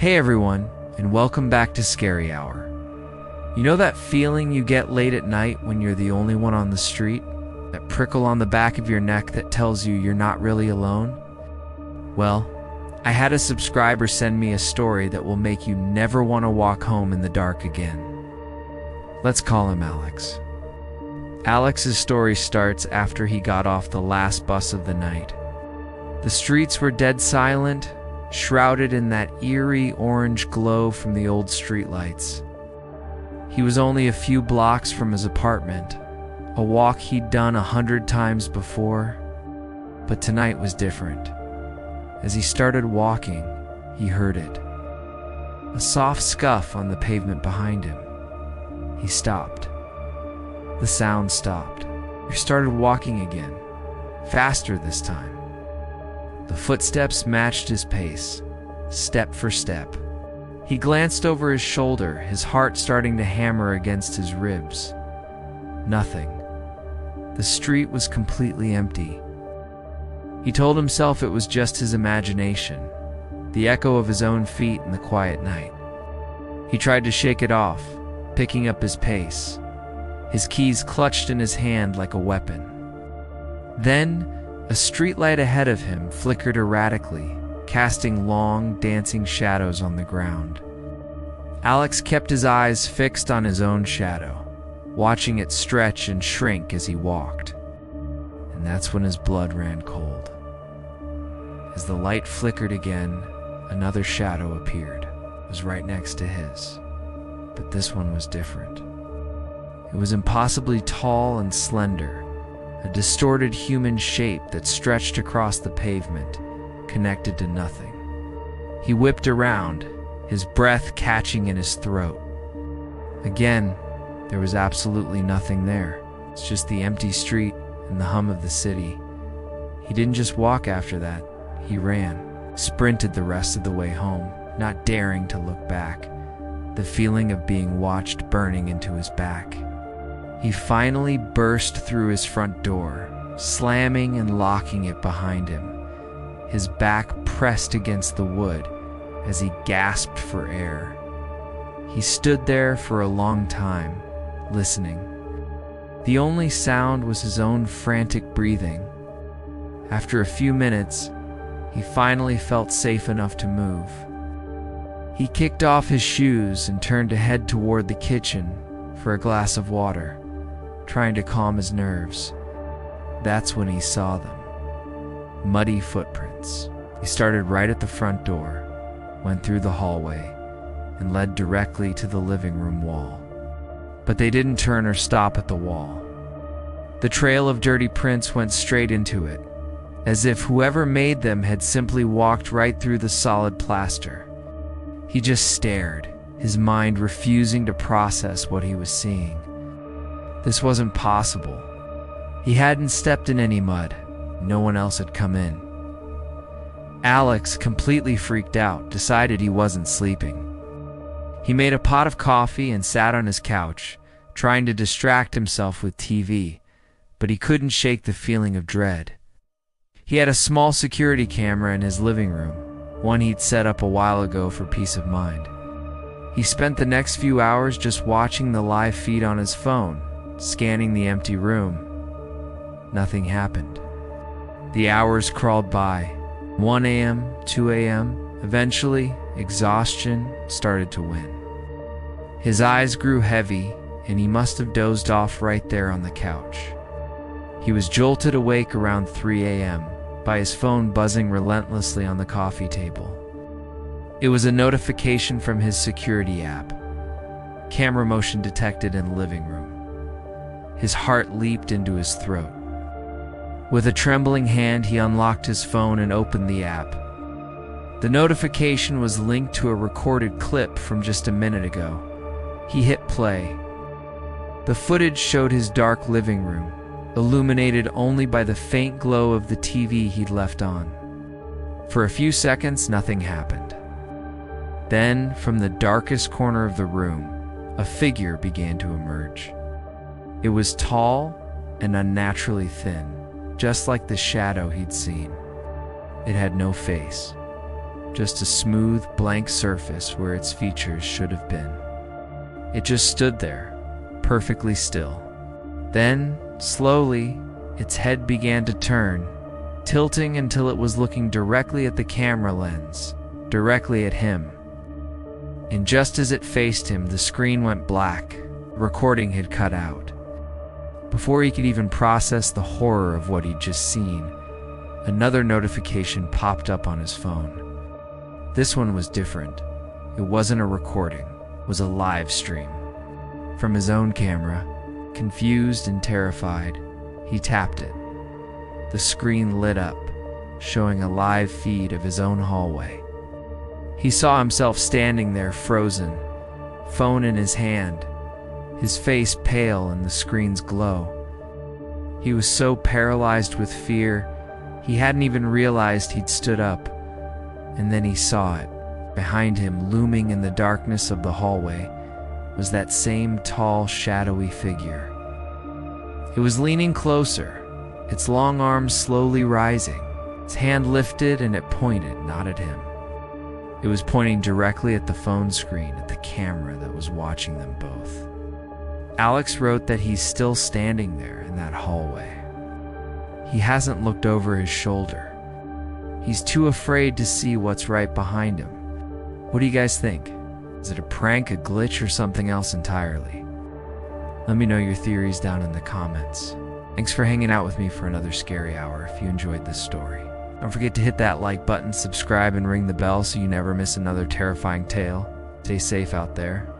Hey everyone, and welcome back to Scary Hour. You know that feeling you get late at night when you're the only one on the street? That prickle on the back of your neck that tells you you're not really alone? Well, I had a subscriber send me a story that will make you never want to walk home in the dark again. Let's call him Alex. Alex's story starts after he got off the last bus of the night. The streets were dead silent, shrouded in that eerie orange glow from the old streetlights. He was only a few blocks from his apartment, a walk he'd done 100 times before, but tonight was different. As he started walking, he heard it. A soft scuff on the pavement behind him. He stopped. The sound stopped. He started walking again, faster this time. The footsteps matched his pace, step for step. He glanced over his shoulder, his heart starting to hammer against his ribs. Nothing. The street was completely empty. He told himself it was just his imagination, the echo of his own feet in the quiet night. He tried to shake it off, picking up his pace, his keys clutched in his hand like a weapon. Then, a streetlight ahead of him flickered erratically, casting long, dancing shadows on the ground. Alex kept his eyes fixed on his own shadow, watching it stretch and shrink as he walked. And that's when his blood ran cold. As the light flickered again, another shadow appeared. It was right next to his. But this one was different. It was impossibly tall and slender, a distorted human shape that stretched across the pavement, connected to nothing. He whipped around, his breath catching in his throat. Again, there was absolutely nothing there. It's just the empty street and the hum of the city. He didn't just walk after that, he ran, sprinted the rest of the way home, not daring to look back, the feeling of being watched burning into his back. He finally burst through his front door, slamming and locking it behind him, his back pressed against the wood as he gasped for air. He stood there for a long time, listening. The only sound was his own frantic breathing. After a few minutes, he finally felt safe enough to move. He kicked off his shoes and turned to head toward the kitchen for a glass of water, trying to calm his nerves. That's when he saw them. Muddy footprints. He started right at the front door, went through the hallway, and led directly to the living room wall. But they didn't turn or stop at the wall. The trail of dirty prints went straight into it, as if whoever made them had simply walked right through the solid plaster. He just stared, his mind refusing to process what he was seeing. This wasn't possible. He hadn't stepped in any mud. No one else had come in. Alex, completely freaked out, decided he wasn't sleeping. He made a pot of coffee and sat on his couch, trying to distract himself with TV, but he couldn't shake the feeling of dread. He had a small security camera in his living room, one he'd set up a while ago for peace of mind. He spent the next few hours just watching the live feed on his phone, scanning the empty room. Nothing happened. The hours crawled by. 1 a.m., 2 a.m. Eventually, exhaustion started to win. His eyes grew heavy, and he must have dozed off right there on the couch. He was jolted awake around 3 a.m. by his phone buzzing relentlessly on the coffee table. It was a notification from his security app. Camera motion detected in the living room. His heart leaped into his throat. With a trembling hand, he unlocked his phone and opened the app. The notification was linked to a recorded clip from just a minute ago. He hit play. The footage showed his dark living room, illuminated only by the faint glow of the TV he'd left on. For a few seconds, nothing happened. Then, from the darkest corner of the room, a figure began to emerge. It was tall and unnaturally thin, just like the shadow he'd seen. It had no face, just a smooth, blank surface where its features should have been. It just stood there, perfectly still. Then, slowly, its head began to turn, tilting until it was looking directly at the camera lens, directly at him. And just as it faced him, the screen went black. Recording had cut out. Before he could even process the horror of what he'd just seen, another notification popped up on his phone. This one was different. It wasn't a recording, it was a live stream. From his own camera, confused and terrified, he tapped it. The screen lit up, showing a live feed of his own hallway. He saw himself standing there frozen, phone in his hand, his face pale in the screen's glow. He was so paralyzed with fear, he hadn't even realized he'd stood up. And then he saw it. Behind him, looming in the darkness of the hallway, was that same tall, shadowy figure. It was leaning closer, its long arms slowly rising, its hand lifted and it pointed, not at him. It was pointing directly at the phone screen, at the camera that was watching them both. Alex wrote that he's still standing there in that hallway. He hasn't looked over his shoulder. He's too afraid to see what's right behind him. What do you guys think? Is it a prank, a glitch, or something else entirely? Let me know your theories down in the comments. Thanks for hanging out with me for another Scary Hour if you enjoyed this story. Don't forget to hit that like button, subscribe, and ring the bell so you never miss another terrifying tale. Stay safe out there.